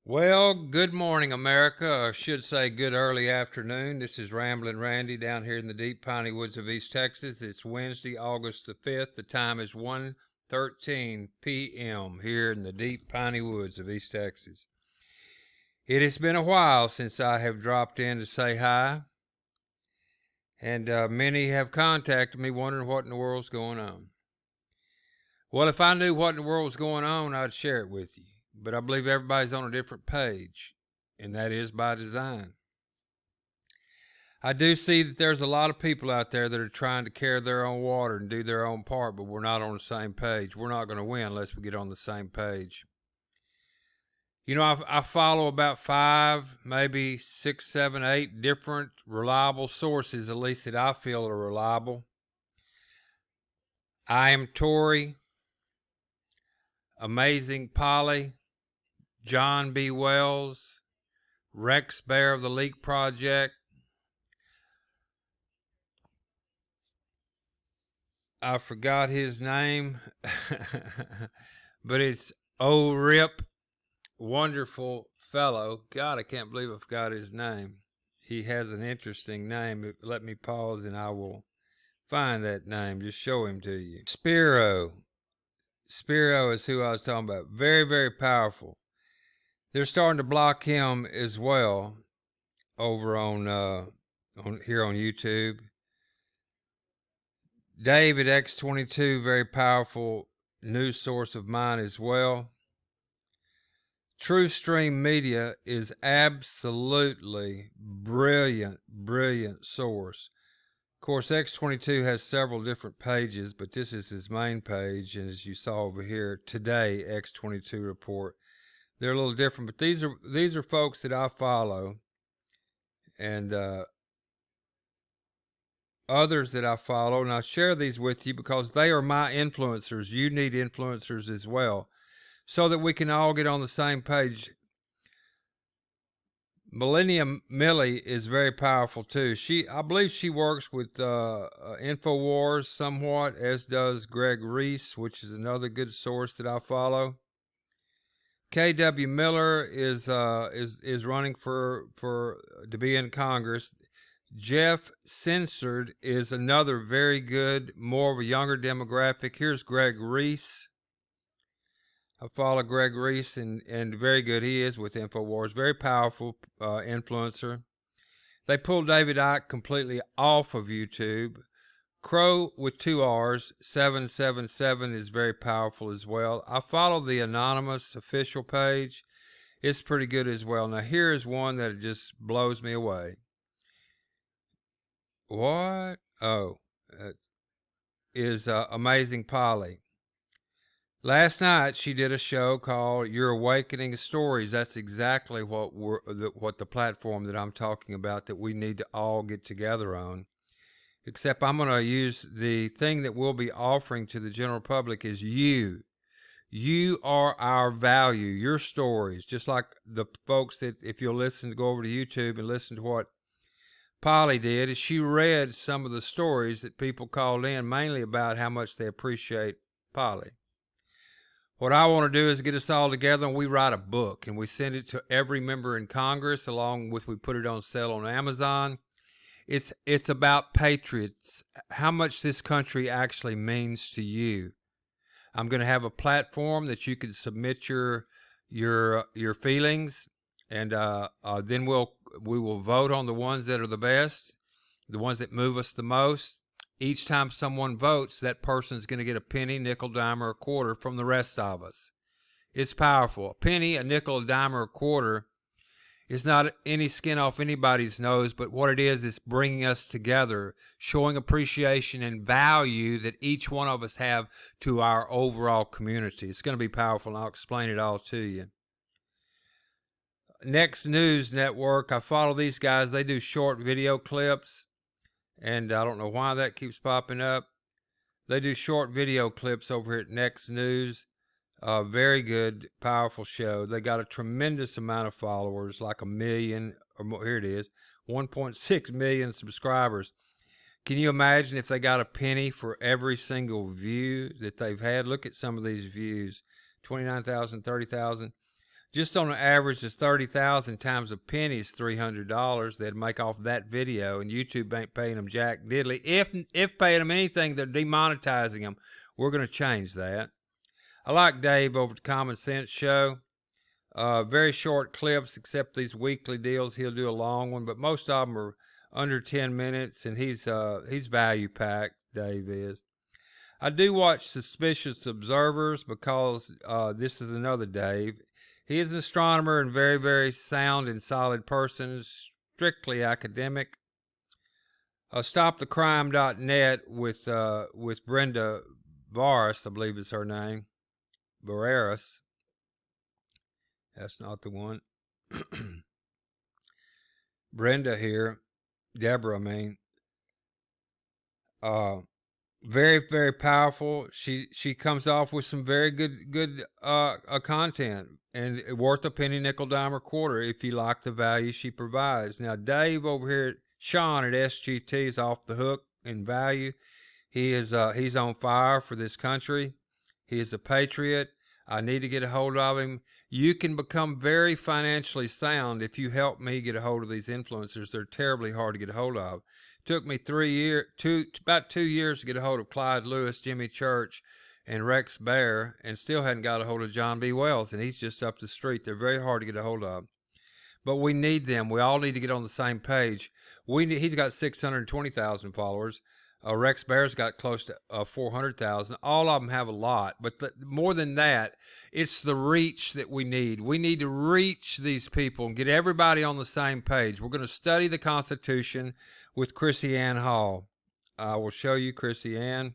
Well, good morning, America. Or I should say good early afternoon. This is Ramblin' Randy down here in the deep piney woods of East Texas. It's Wednesday, August the 5th. The time is 1:13 p.m. here in the deep piney woods of East Texas. It has been a while since I have dropped in to say hi, and many have contacted me wondering what in the world's going on. Well, if I knew what in the world was going on, I'd share it with you. But I believe everybody's on a different page, and that is by design. I do see that there's a lot of people out there that are trying to carry their own water and do their own part, but we're not on the same page. We're not going to win unless we get on the same page. You know, I follow about 5, maybe 6, 7, 8 different reliable sources, at least that I feel are reliable. I Am Tory, Amazing Polly, John B. Wells, Rex Bear of the Leak Project. I forgot his name, but it's Rip, wonderful fellow. God, I can't believe I forgot his name. He has an interesting name. Let me pause and I will find that name. Just show him to you. Spiro is who I was talking about. Very, very powerful. They're starting to block him as well over on here on YouTube. David X22, very powerful news source of mine as well. True Stream Media is absolutely brilliant source. Of course, X22 has several different pages, but this is his main page, and as you saw over here, Today X22 Report. They're a little different, but these are folks that I follow, and others that I follow, and I share these with you because they are my influencers. You need influencers as well, so that we can all get on the same page. Millennium Millie is very powerful too. I believe she works with Infowars somewhat, as does Greg Reese, which is another good source that I follow. K.W. Miller is running for to be in Congress. Jeff Censored is another very good, more of a younger demographic. Here's Greg Reese. I follow Greg Reese, and very good he is with Infowars. Very powerful influencer. They pulled David Icke completely off of YouTube. Crow with 2 R's, 777 is very powerful as well. I follow the anonymous official page. It's pretty good as well. Now here's one that just blows me away. What? Oh, is Amazing Polly. Last night she did a show called Your Awakening Stories. That's exactly what the platform that I'm talking about that we need to all get together on. Except I'm going to use the thing that we'll be offering to the general public is you. You are our value, your stories, just like the folks that if you'll go over to YouTube and listen to what Polly did, is she read some of the stories that people called in, mainly about how much they appreciate Polly. What I want to do is get us all together and we write a book and we send it to every member in Congress, along with we put it on sale on Amazon. It's about patriots, how much this country actually means to you. I'm going to have a platform that you can submit your feelings, and then we will vote on the ones that are the best, the ones that move us the most. Each time someone votes, that person's going to get a penny, nickel, dime, or a quarter from the rest of us. It's powerful. A penny, a nickel, a dime, or a quarter is not any skin off anybody's nose, but what it is bringing us together, showing appreciation and value that each one of us have to our overall community. It's going to be powerful, and I'll explain it all to you. Next News Network, I follow these guys. They do short video clips, and I don't know why that keeps popping up. They do short video clips over here at Next News. Very good, powerful show. They got a tremendous amount of followers, like 1 million or more. Here it is, 1.6 million subscribers. Can you imagine if they got a penny for every single view that they've had? Look at some of these views, 29,000, 30,000. just on an average is 30,000 times a penny is $300 they'd make off that video, and YouTube ain't paying them jack diddly. If paying them anything, they're demonetizing them. We're going to change that. I like Dave over at the Common Sense Show. Very short clips, except these weekly deals. He'll do a long one, but most of them are under 10 minutes, and he's value packed. Dave is. I do watch Suspicious Observers because this is another Dave. He is an astronomer and very, very sound and solid person, strictly academic. StopTheCrime.net with Brenda Varis, I believe is her name. Vareris. That's not the one. Brenda here. Deborah, I mean. Very, very powerful. She comes off with some very good content, and worth a penny, nickel, dime, or quarter if you like the value she provides. Now, Dave over here, Sean at SGT, is off the hook in value. He's on fire for this country. He is a patriot. I need to get a hold of him. You can become very financially sound if you help me get a hold of these influencers. They're terribly hard to get a hold of. Took me about 2 years to get a hold of Clyde Lewis, Jimmy Church, and Rex Bear, and still hadn't got a hold of John B. Wells, and he's just up the street. They're very hard to get a hold of. But we need them. We all need to get on the same page. He's got 620,000 followers. Rex Bear's got close to 400,000. All of them have a lot. But more than that, it's the reach that we need. We need to reach these people and get everybody on the same page. We're going to study the Constitution with Chrissy Ann Hall. I will show you Chrissy Ann.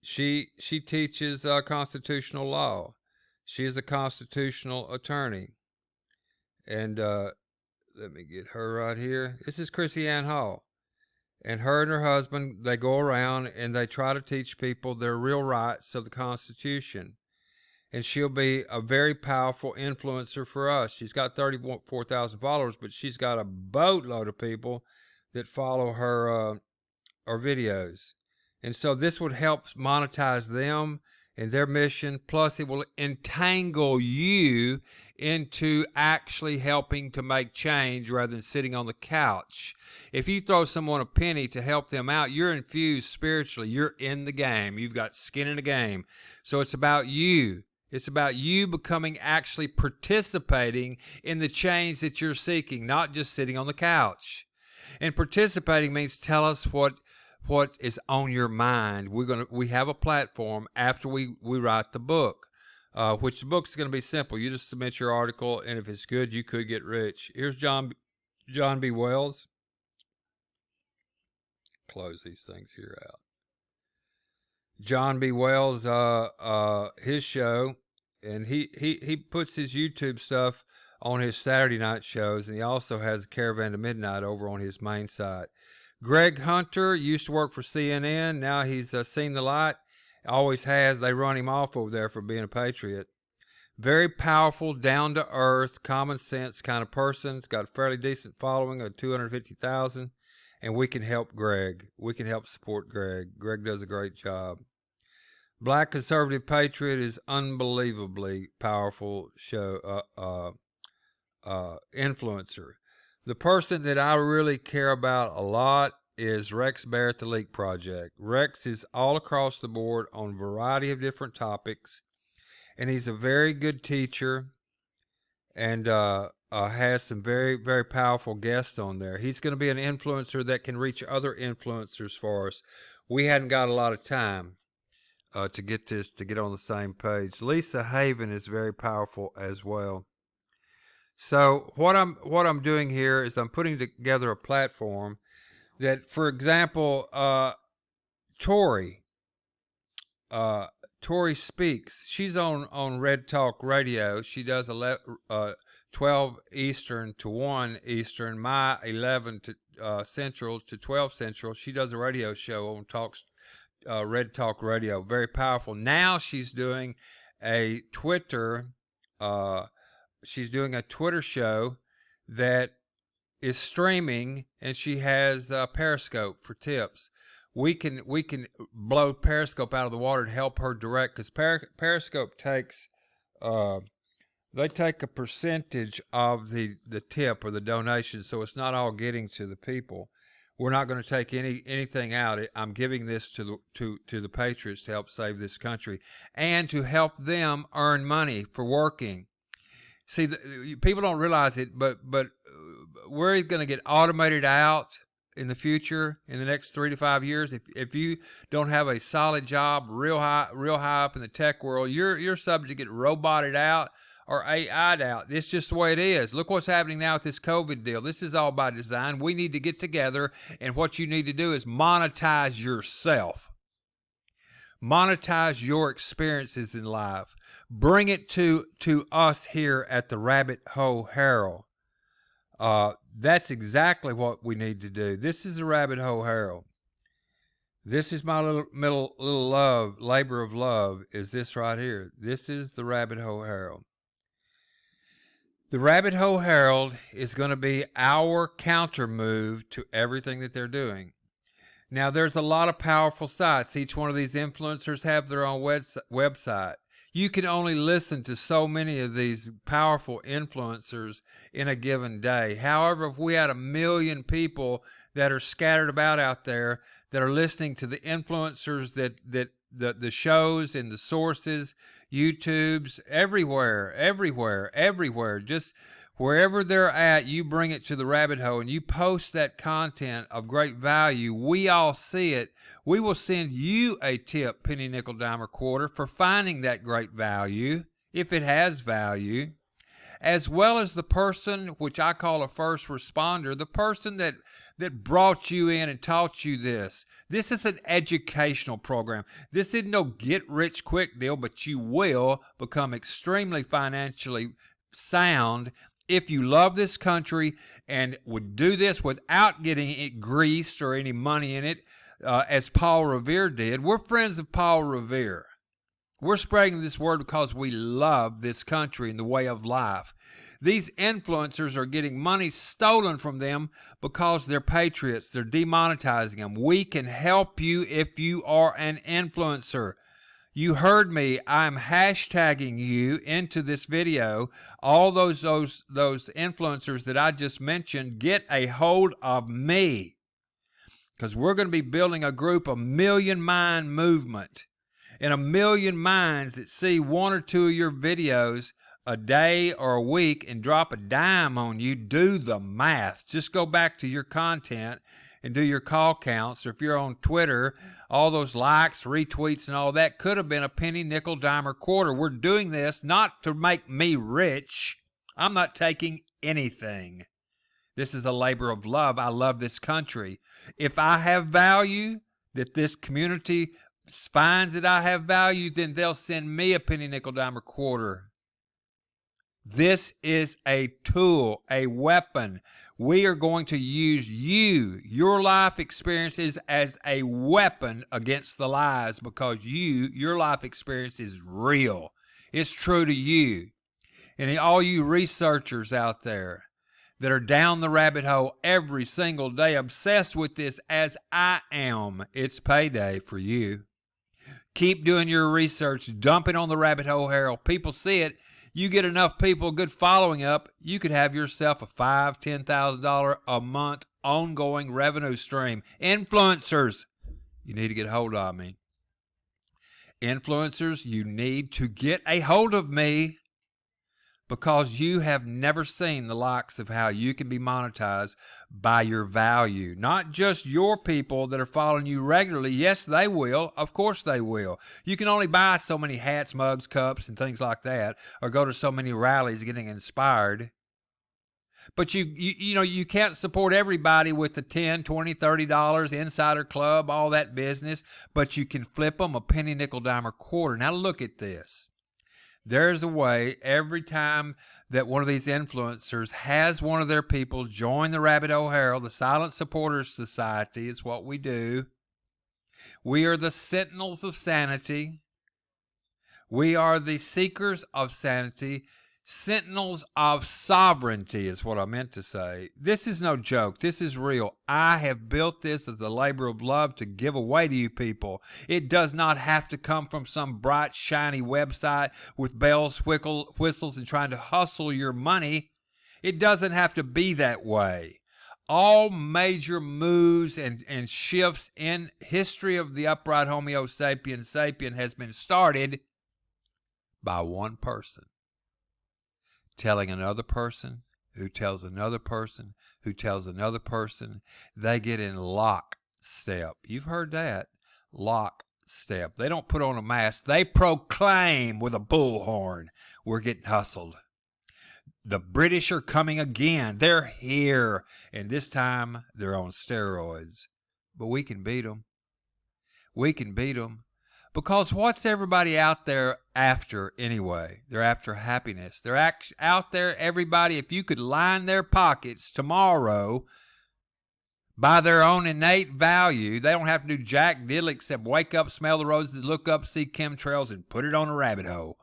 She teaches constitutional law. She is a constitutional attorney. And let me get her right here. This is Chrissy Ann Hall. And her and her husband, they go around and they try to teach people their real rights of the Constitution. And she'll be a very powerful influencer for us. She's got 34,000 followers, but she's got a boatload of people that follow her videos. And so this would help monetize them and their mission. Plus, it will entangle you into actually helping to make change rather than sitting on the couch. If you throw someone a penny to help them out, you're infused spiritually. You're in the game. You've got skin in the game. So it's about you. It's about you becoming actually participating in the change that you're seeking, not just sitting on the couch. And participating means tell us what is on your mind. We have a platform after we write the book, which the book's going to be simple. You just submit your article, and if it's good, you could get rich. Here's John B. Wells. Close these things here out. John B. Wells, his show, and he puts his YouTube stuff on his Saturday night shows, and he also has a Caravan to Midnight over on his main site. Greg Hunter used to work for CNN. Now he's seen the light. Always has. They run him off over there for being a patriot. Very powerful, down-to-earth, common sense kind of person. He's got a fairly decent following of 250,000. And we can help Greg. We can help support Greg. Greg does a great job. Black Conservative Patriot is unbelievably powerful influencer. The person that I really care about a lot is Rex Bear at the Leak Project. Rex is all across the board on a variety of different topics, and he's a very good teacher and has some very, very powerful guests on there. He's going to be an influencer that can reach other influencers for us. We hadn't got a lot of time to get on the same page. Lisa Haven is very powerful as well. So what I'm doing here is I'm putting together a platform that, for example, Tori Speaks. She's on Red Talk Radio. She does 12 Eastern to 1 Eastern, my 11 to Central to 12 Central. She does a radio show on Red Talk Radio. Very powerful. Now she's doing a Twitter. She's doing a Twitter show that is streaming, and she has Periscope for tips. We can blow Periscope out of the water and help her direct, because Periscope takes they take a percentage of the tip or the donation, so it's not all getting to the people. We're not going to take anything out. I'm giving this to the patriots to help save this country and to help them earn money for working. See, people don't realize it, but we're going to get automated out in the future, in the next 3 to 5 years. If you don't have a solid job, real high up in the tech world, you're subject to get roboted out or AI'd out. It's just the way it is. Look what's happening now with this COVID deal. This is all by design. We need to get together, and what you need to do is monetize yourself. Monetize your experiences in life. Bring it to us here at the Rabbit Hole Herald. That's exactly what we need to do. This is the Rabbit Hole Herald. This is my little love, labor of love, is this right here. This is the Rabbit Hole Herald. The Rabbit Hole Herald is going to be our counter move to everything that they're doing. Now, there's a lot of powerful sites. Each one of these influencers have their own website. You can only listen to so many of these powerful influencers in a given day. However, if we had 1 million people that are scattered about out there that are listening to the influencers, that the shows and the sources, YouTubes, everywhere, just wherever they're at, you bring it to the rabbit hole and you post that content of great value. We all see it. We will send you a tip, penny, nickel, dime, or quarter, for finding that great value, if it has value, as well as the person, which I call a first responder, the person that brought you in and taught you this. This is an educational program. This isn't no get-rich-quick deal, but you will become extremely financially sound if you love this country and would do this without getting it greased or any money in it, as Paul Revere did. We're friends of Paul Revere. We're spreading this word because we love this country and the way of life. These influencers are getting money stolen from them because they're patriots. They're demonetizing them. We can help you if you are an influencer. You heard me. I'm hashtagging you into this video. All those influencers that I just mentioned, get a hold of me, because we're going to be building a group, a million mind movement. And 1 million minds that see 1 or 2 of your videos a day or a week and drop a dime on you. Do the math. Just go back to your content and do your call counts. Or if you're on Twitter, all those likes, retweets, and all that could have been a penny, nickel, dime, or quarter. We're doing this not to make me rich. I'm not taking anything. This is a labor of love. I love this country. If I have value, that this community finds that I have value, then they'll send me a penny, nickel, dime, or quarter. This is a tool, a weapon. We are going to use your life experiences as a weapon against the lies, because your life experience is real. It's true to you. And all you researchers out there that are down the rabbit hole every single day, obsessed with this as I am, it's payday for you. Keep doing your research. Dump it on the Rabbit Hole Herald. People see it. You get enough people, good following up, you could have yourself a $5,000, $10,000 a month ongoing revenue stream. Influencers, you need to get a hold of me. Influencers, you need to get a hold of me, because you have never seen the likes of how you can be monetized by your value. Not just your people that are following you regularly. Yes, they will. Of course they will. You can only buy so many hats, mugs, cups, and things like that, or go to so many rallies getting inspired. But you can't support everybody with the $10, $20, $30, Insider Club, all that business, but you can flip them a penny, nickel, dime, or quarter. Now look at this. There's a way every time that one of these influencers has one of their people join the Rabbit Hole Herald, the Silent Supporters Society is what we do. We are the sentinels of sanity. We are the seekers of sanity, Sentinels of sovereignty is what I meant to say. This is no joke. This is real. I have built this as a labor of love to give away to you people. It does not have to come from some bright, shiny website with bells, whistles, and trying to hustle your money. It doesn't have to be that way. All major moves and shifts in history of the upright Homo sapiens sapien has been started by one person telling another person, who tells another person, who tells another person. They get in lockstep. You've heard that. Lockstep. They don't put on a mask. They proclaim with a bullhorn, we're getting hustled. The British are coming again. They're here. And this time, they're on steroids. But we can beat them. We can beat them. Because what's everybody out there after anyway? They're after happiness. They're out there, everybody, if you could line their pockets tomorrow by their own innate value, they don't have to do jack diddle except wake up, smell the roses, look up, see chemtrails, and put it on a rabbit hole.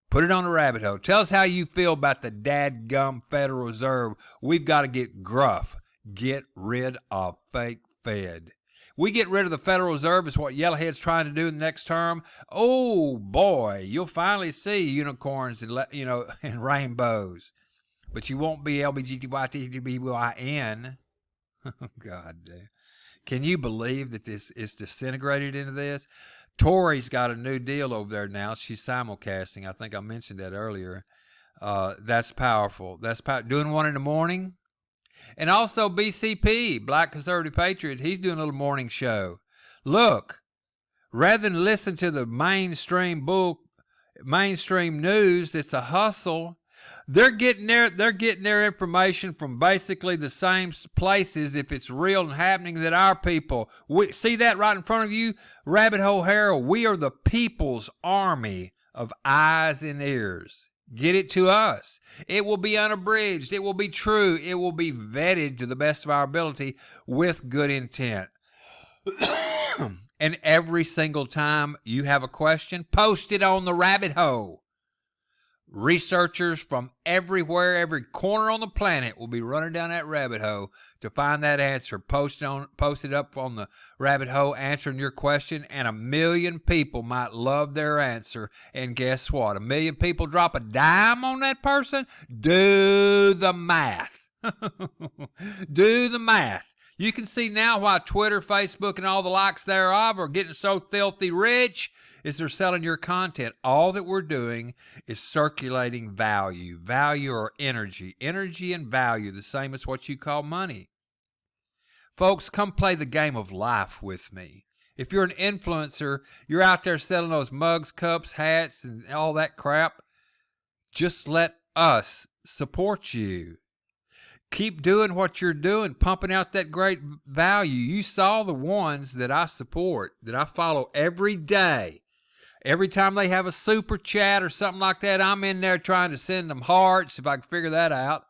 Put it on a rabbit hole. Tell us how you feel about the dadgum Federal Reserve. We've got to get gruff. Get rid of fake Fed. We get rid of the Federal Reserve is what Yellowhead's trying to do in the next term. Oh boy, you'll finally see unicorns and rainbows, but you won't be LBGTYTBYN. Oh God damn! Can you believe that this is disintegrated into this? Tori's got a new deal over there now. She's simulcasting. I think I mentioned that earlier. That's powerful. That's doing one in the morning. And also BCP, Black Conservative Patriot, he's doing a little morning show. Look, rather than listen to the mainstream news, it's a hustle. They're getting their information from basically the same places, if it's real and happening, that our people. See that right in front of you? Rabbit Hole Herald. We are the people's army of eyes and ears. Get it to us. It will be unabridged. It will be true. It will be vetted to the best of our ability with good intent. And every single time you have a question, post it on the rabbit hole. Researchers from everywhere, every corner on the planet will be running down that rabbit hole to find that answer. Post it up on the rabbit hole, answering your question, and 1 million people might love their answer. And guess what? 1 million people drop a dime on that person? Do the math. Do the math. You can see now why Twitter, Facebook, and all the likes thereof are getting so filthy rich, is they're selling your content. All that we're doing is circulating value. Value or energy. Energy and value, the same as what you call money. Folks, come play the game of life with me. If you're an influencer, you're out there selling those mugs, cups, hats, and all that crap, just let us support you. Keep doing what you're doing, pumping out that great value. You saw the ones that I support, that I follow every day. Every time they have a super chat or something like that, I'm in there trying to send them hearts, if I can figure that out.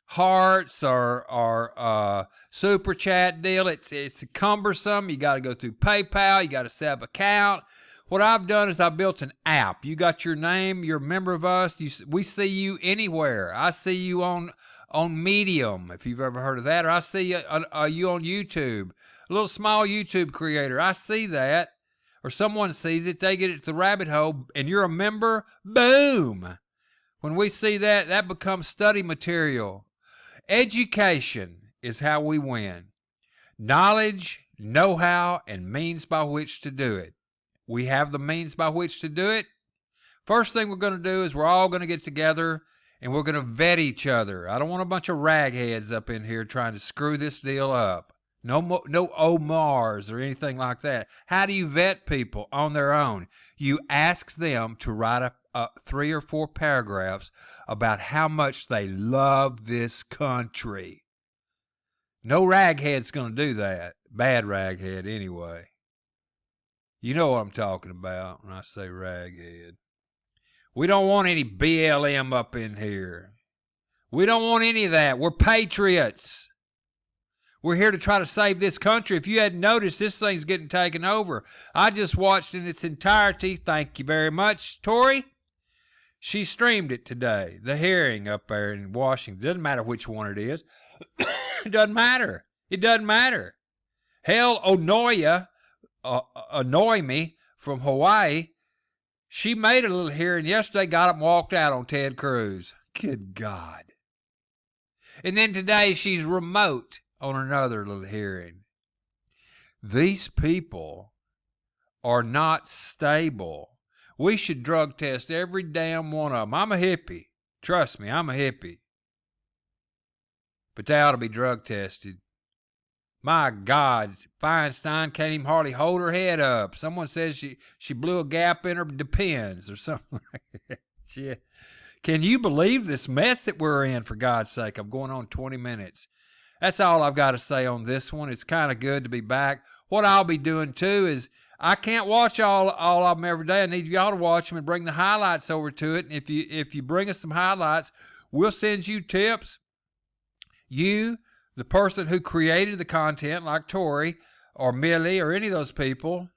Hearts or super chat deal. It's cumbersome. You got to go through PayPal. You got to set up an account. What I've done is I built an app. You got your name. You're a member of us. We see you anywhere. I see you on Medium, if you've ever heard of that, or I see you on YouTube, a little small YouTube creator. I see that, or someone sees it. They get it to the rabbit hole, and you're a member. Boom! When we see that, that becomes study material. Education is how we win. Knowledge, know-how, and means by which to do it. We have the means by which to do it. First thing we're going to do is we're all going to get together and we're going to vet each other. I don't want a bunch of ragheads up in here trying to screw this deal up. No Omars or anything like that. How do you vet people on their own? You ask them to write 3 or 4 paragraphs about how much they love this country. No raghead's going to do that. Bad raghead anyway. You know what I'm talking about when I say raghead. We don't want any BLM up in here. We don't want any of that. We're patriots. We're here to try to save this country. If you hadn't noticed, this thing's getting taken over. I just watched in its entirety. Thank you very much, Tori. She streamed it today, the hearing up there in Washington. Doesn't matter which one it is. It doesn't matter. It doesn't matter. Hell, Onoya, Annoy Me from Hawaii, she made a little hearing yesterday, got up and walked out on Ted Cruz. Good God. And then today she's remote on another little hearing. These people are not stable. We should drug test every damn one of them. I'm a hippie. Trust me, I'm a hippie. But they ought to be drug tested. My God, Feinstein can't even hardly hold her head up. Someone says she blew a gap in her Depends or something like that. Shit. Can you believe this mess that we're in, for God's sake? I'm going on 20 minutes. That's all I've got to say on this one. It's kind of good to be back. What I'll be doing, too, is I can't watch all of them every day. I need y'all to watch them and bring the highlights over to it. And if you bring us some highlights, we'll send you tips. You, the person who created the content, like Tori or Millie or any of those people,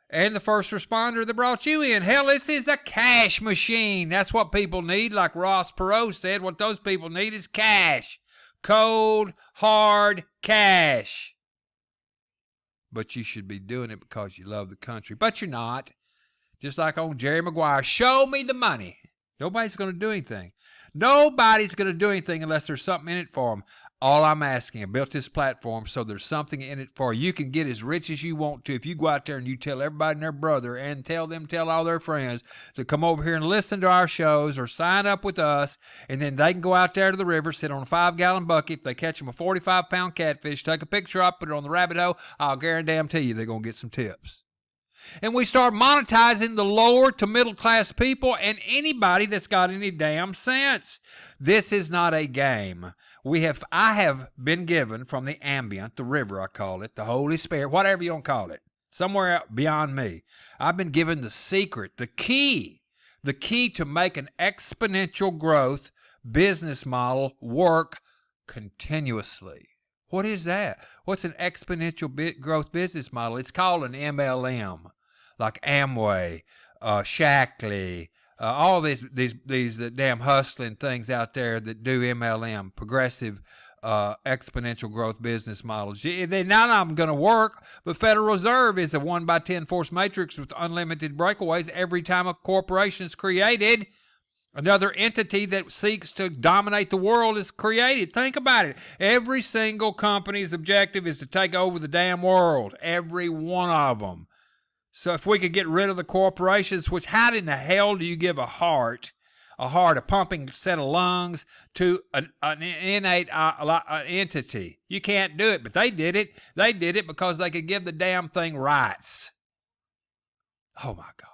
and the first responder that brought you in. Hell, this is a cash machine. That's what people need. Like Ross Perot said, what those people need is cash. Cold, hard cash. But you should be doing it because you love the country. But you're not. Just like on Jerry Maguire, show me the money. Nobody's going to do anything. Nobody's going to do anything unless there's something in it for them. All I'm asking, I built this platform so there's something in it for you. You can get as rich as you want to if you go out there and you tell everybody and their brother and tell all their friends to come over here and listen to our shows or sign up with us, and then they can go out there to the river, sit on a 5-gallon bucket. If they catch them a 45-pound catfish, take a picture up, put it on the rabbit hole, I'll guarantee you they're going to get some tips. And we start monetizing the lower to middle class people and anybody that's got any damn sense. This is not a game. I have been given from the ambient, the river I call it, the Holy Spirit, whatever you want to call it, somewhere out beyond me. I've been given the secret, the key to make an exponential growth business model work continuously. What is that? What's an exponential growth business model? It's called an MLM, like Amway, Shackley, all these damn hustling things out there that do MLM, progressive exponential growth business models. None of them going to work, but Federal Reserve is a 1x10 force matrix with unlimited breakaways every time a corporation is created. Another entity that seeks to dominate the world is created. Think about it. Every single company's objective is to take over the damn world. Every one of them. So if we could get rid of the corporations, which how in the hell do you give a heart, a pumping set of lungs to an innate entity? You can't do it, but they did it. They did it because they could give the damn thing rights. Oh, my God.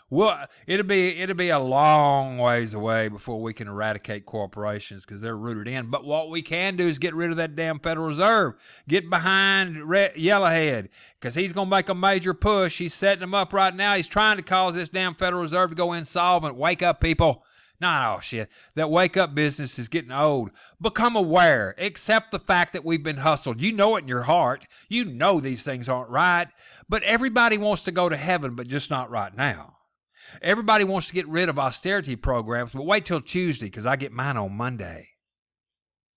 Well, it'll be a long ways away before we can eradicate corporations because they're rooted in. But what we can do is get rid of that damn Federal Reserve. Get behind Yellowhead because he's going to make a major push. He's setting them up right now. He's trying to cause this damn Federal Reserve to go insolvent. Wake up, people. No, shit. That wake up business is getting old. Become aware. Accept the fact that we've been hustled. You know it in your heart. You know these things aren't right. But everybody wants to go to heaven, but just not right now. Everybody wants to get rid of austerity programs, but wait till Tuesday because I get mine on Monday.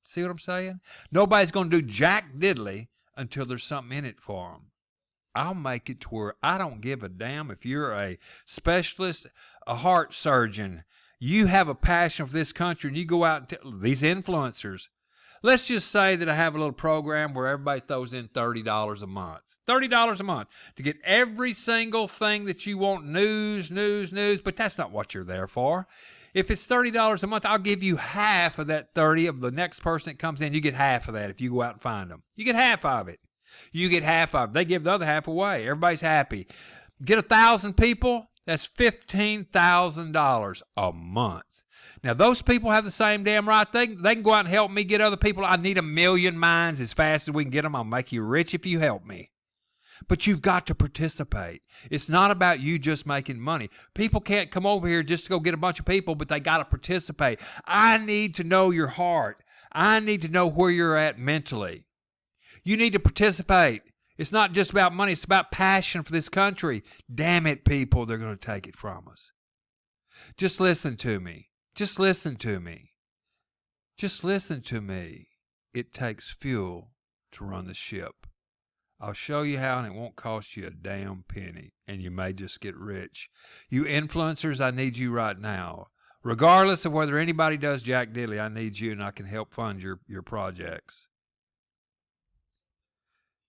See what I'm saying? Nobody's going to do jack diddly until there's something in it for them. I'll make it to where I don't give a damn if you're a specialist, a heart surgeon, you have a passion for this country, and you go out and tell these influencers. Let's just say that I have a little program where everybody throws in $30 a month. $30 a month to get every single thing that you want, news, but that's not what you're there for. If it's $30 a month, I'll give you half of that 30 of the next person that comes in. You get half of that if you go out and find them. You get half of it. You get half of it. They give the other half away. Everybody's happy. Get 1,000 people, that's $15,000 a month. Now, those people have the same damn right thing. They can go out and help me get other people. I need 1 million minds as fast as we can get them. I'll make you rich if you help me. But you've got to participate. It's not about you just making money. People can't come over here just to go get a bunch of people, but they got to participate. I need to know your heart. I need to know where you're at mentally. You need to participate. It's not just about money. It's about passion for this country. Damn it, people, they're going to take it from us. Just listen to me. Just listen to me. Just listen to me. It takes fuel to run the ship. I'll show you how, and it won't cost you a damn penny, and you may just get rich. You influencers, I need you right now. Regardless of whether anybody does jack diddly, I need you, and I can help fund your projects.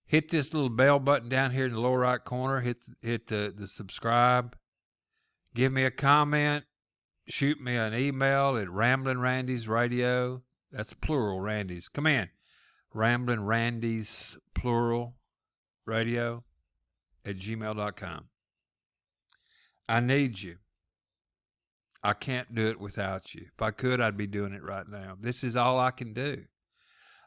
Hit this little bell button down here in the lower right corner. Hit the subscribe. Give me a comment. Shoot me an email at Ramblin' Randy's Radio. That's plural, Randy's. Come in. Ramblin' Randy's plural radio at gmail.com. I need you. I can't do it without you. If I could, I'd be doing it right now. This is all I can do.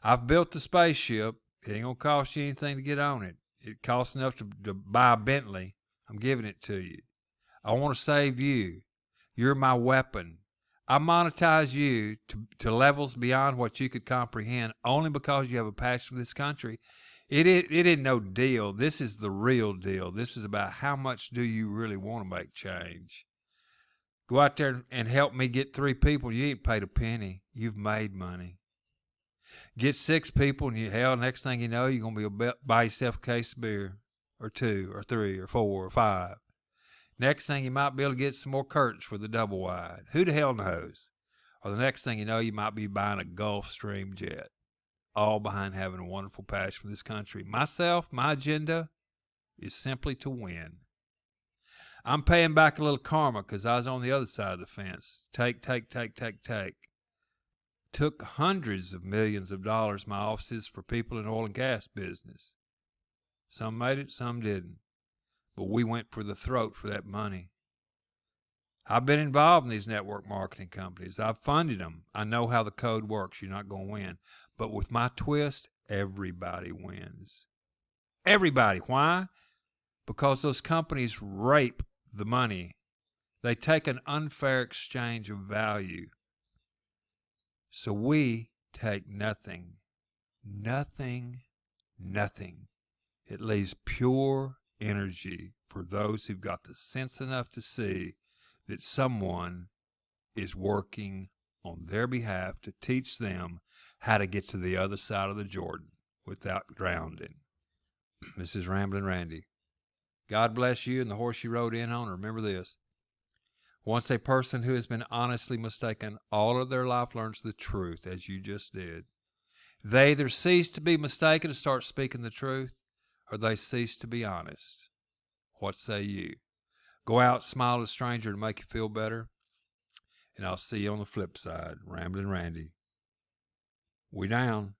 I've built the spaceship. It ain't going to cost you anything to get on it. It costs enough to buy a Bentley. I'm giving it to you. I want to save you. You're my weapon. I monetize you to levels beyond what you could comprehend only because you have a passion for this country. It isn't no deal. This is the real deal. This is about how much do you really want to make change. Go out there and help me get 3 people. You ain't paid a penny. You've made money. Get 6 people, and next thing you know, you're going to be able to buy yourself a case of beer, or 2, or 3, or 4, or 5. Next thing, you might be able to get some more curtains for the double wide. Who the hell knows? Or the next thing you know, you might be buying a Gulfstream jet. All behind having a wonderful passion for this country. Myself, my agenda is simply to win. I'm paying back a little karma because I was on the other side of the fence. Take. Took hundreds of millions of dollars in my offices for people in the oil and gas business. Some made it, some didn't. But we went for the throat for that money. I've been involved in these network marketing companies. I've funded them. I know how the code works. You're not going to win. But with my twist, everybody wins. Everybody. Why? Because those companies rape the money. They take an unfair exchange of value. So we take nothing. Nothing. It leaves pure energy for those who've got the sense enough to see that someone is working on their behalf to teach them how to get to the other side of the Jordan without drowning. This is Ramblin' Randy. God bless you and the horse you rode in on. Remember this. Once a person who has been honestly mistaken all of their life learns the truth, as you just did, they either cease to be mistaken and start speaking the truth, or they cease to be honest. What say you? Go out, smile at a stranger to make you feel better, and I'll see you on the flip side. Ramblin' Randy. We down.